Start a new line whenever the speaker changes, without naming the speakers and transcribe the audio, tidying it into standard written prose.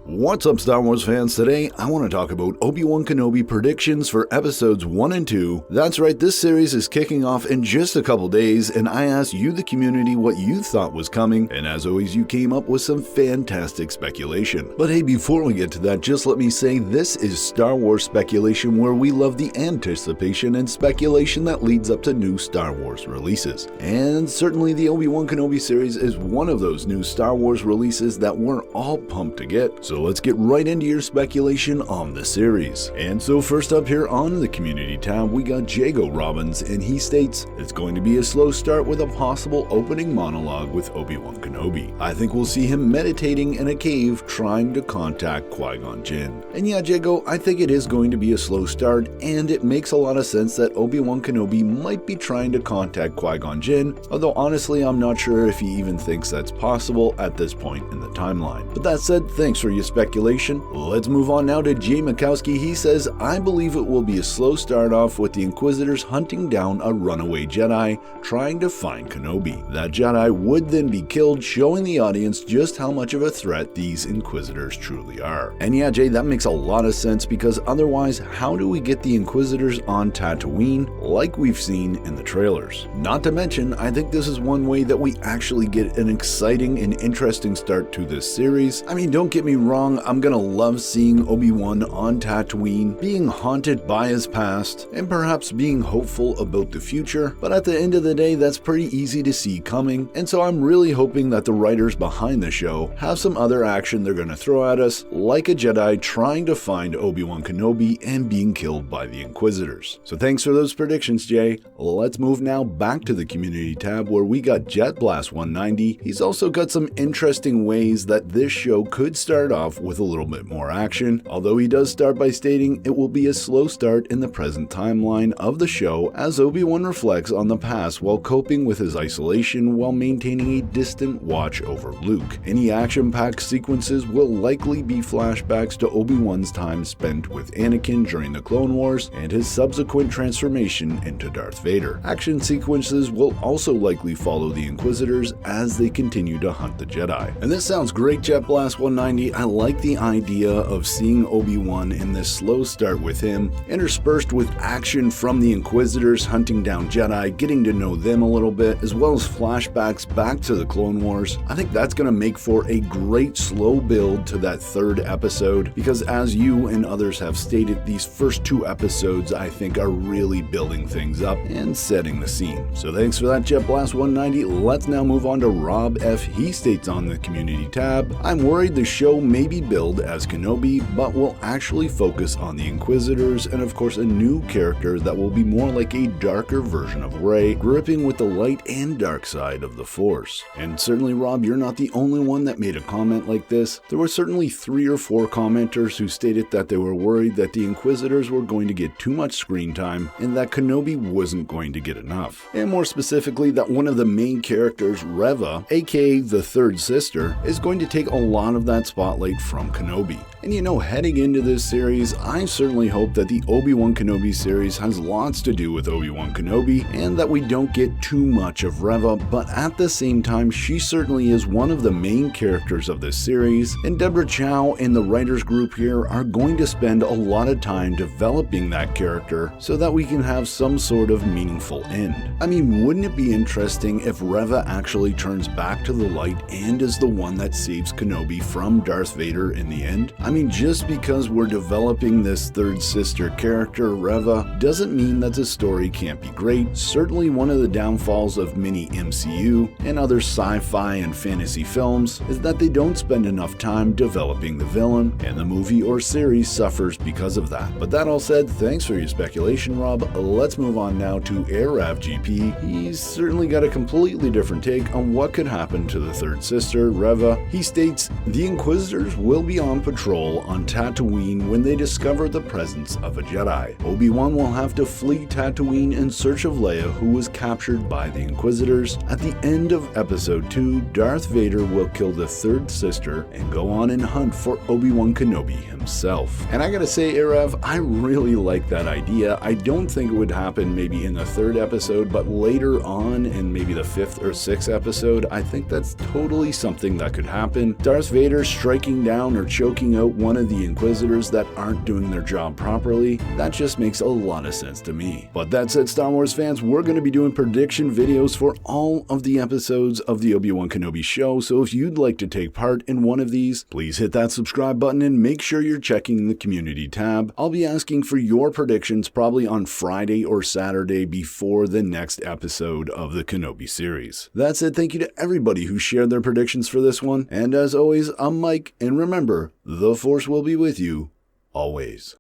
What's up, Star Wars fans? Today, I want to talk about Obi-Wan Kenobi predictions for episodes 1 and 2. That's right, this series is kicking off in just a couple days, and I asked you, the community, what you thought was coming, and as always, you came up with some fantastic speculation. But hey, before we get to that, just let me say this is Star Wars speculation, where we love the anticipation and speculation that leads up to new Star Wars releases. And certainly the Obi-Wan Kenobi series is one of those new Star Wars releases that we're all pumped to get. So let's get right into your speculation on the series. And so first up here on the community tab, we got Jago Robbins, and he states, it's going to be a slow start with a possible opening monologue with Obi-Wan Kenobi. I think we'll see him meditating in a cave trying to contact Qui-Gon Jinn. And yeah, Jago, I think it is going to be a slow start, and it makes a lot of sense that Obi-Wan Kenobi might be trying to contact Qui-Gon Jinn, although honestly I'm not sure if he even thinks that's possible at this point in the timeline. But that said, thanks for your speculation. Let's move on now to Jay Mikowski. He says, I believe it will be a slow start off with the Inquisitors hunting down a runaway Jedi trying to find Kenobi. That Jedi would then be killed, showing the audience just how much of a threat these Inquisitors truly are. And yeah, Jay, that makes a lot of sense, because otherwise, how do we get the Inquisitors on Tatooine like we've seen in the trailers? Not to mention, I think this is one way that we actually get an exciting and interesting start to this series. I mean, don't get me wrong, I'm gonna love seeing Obi-Wan on Tatooine, being haunted by his past, and perhaps being hopeful about the future, but at the end of the day, that's pretty easy to see coming, and so I'm really hoping that the writers behind the show have some other action they're gonna throw at us, like a Jedi trying to find Obi-Wan Kenobi and being killed by the Inquisitors. So thanks for those predictions, Jay. Let's move now back to the community tab, where we got JetBlast190. He's also got some interesting ways that this show could start off with a little bit more action, although he does start by stating it will be a slow start in the present timeline of the show as Obi-Wan reflects on the past while coping with his isolation while maintaining a distant watch over Luke. Any action-packed sequences will likely be flashbacks to Obi-Wan's time spent with Anakin during the Clone Wars and his subsequent transformation into Darth Vader. Action sequences will also likely follow the Inquisitors as they continue to hunt the Jedi. And this sounds great, JetBlast190. I like the idea of seeing Obi-Wan in this slow start with him, interspersed with action from the Inquisitors hunting down Jedi, getting to know them a little bit, as well as flashbacks back to the Clone Wars. I think that's going to make for a great slow build to that third episode, because as you and others have stated, these first two episodes I think are really building things up and setting the scene. So thanks for that, JetBlast190. Let's now move on to Rob F. He states on the community tab, I'm worried the show may be billed as Kenobi, but will actually focus on the Inquisitors and of course a new character that will be more like a darker version of Rey, gripping with the light and dark side of the Force. And certainly, Rob, you're not the only one that made a comment like this. There were certainly 3 or 4 commenters who stated that they were worried that the Inquisitors were going to get too much screen time and that Kenobi wasn't going to get enough. And more specifically, that one of the main characters, Reva, aka the third sister, is going to take a lot of that spotlight from Kenobi. And you know, heading into this series, I certainly hope that the Obi-Wan Kenobi series has lots to do with Obi-Wan Kenobi and that we don't get too much of Reva, but at the same time, she certainly is one of the main characters of this series, and Deborah Chow and the writers group here are going to spend a lot of time developing that character so that we can have some sort of meaningful end. I mean, wouldn't it be interesting if Reva actually turns back to the light and is the one that saves Kenobi from Darth Vader in the end? I mean, just because we're developing this third sister character, Reva, doesn't mean that the story can't be great. Certainly one of the downfalls of many MCU and other sci-fi and fantasy films is that they don't spend enough time developing the villain, and the movie or series suffers because of that. But that all said, thanks for your speculation, Rob. Let's move on now to Arav GP. He's certainly got a completely different take on what could happen to the third sister, Reva. He states, the Inquisitors will be on patrol on Tatooine when they discover the presence of a Jedi. Obi-Wan will have to flee Tatooine in search of Leia, who was captured by the Inquisitors. At the end of episode 2, Darth Vader will kill the third sister and go on and hunt for Obi-Wan Kenobi himself. And I gotta say, Arav, I really like that idea. I don't think it would happen maybe in the third episode, but later on in maybe the 5th or 6th episode, I think that's totally something that could happen. Darth Vader striking taking down or choking out one of the Inquisitors that aren't doing their job properly. That just makes a lot of sense to me. But that said, Star Wars fans, we're going to be doing prediction videos for all of the episodes of the Obi-Wan Kenobi show, so if you'd like to take part in one of these, please hit that subscribe button and make sure you're checking the community tab. I'll be asking for your predictions probably on Friday or Saturday before the next episode of the Kenobi series. That's it. Thank you to everybody who shared their predictions for this one. And as always, I'm Mike, and remember, the Force will be with you always.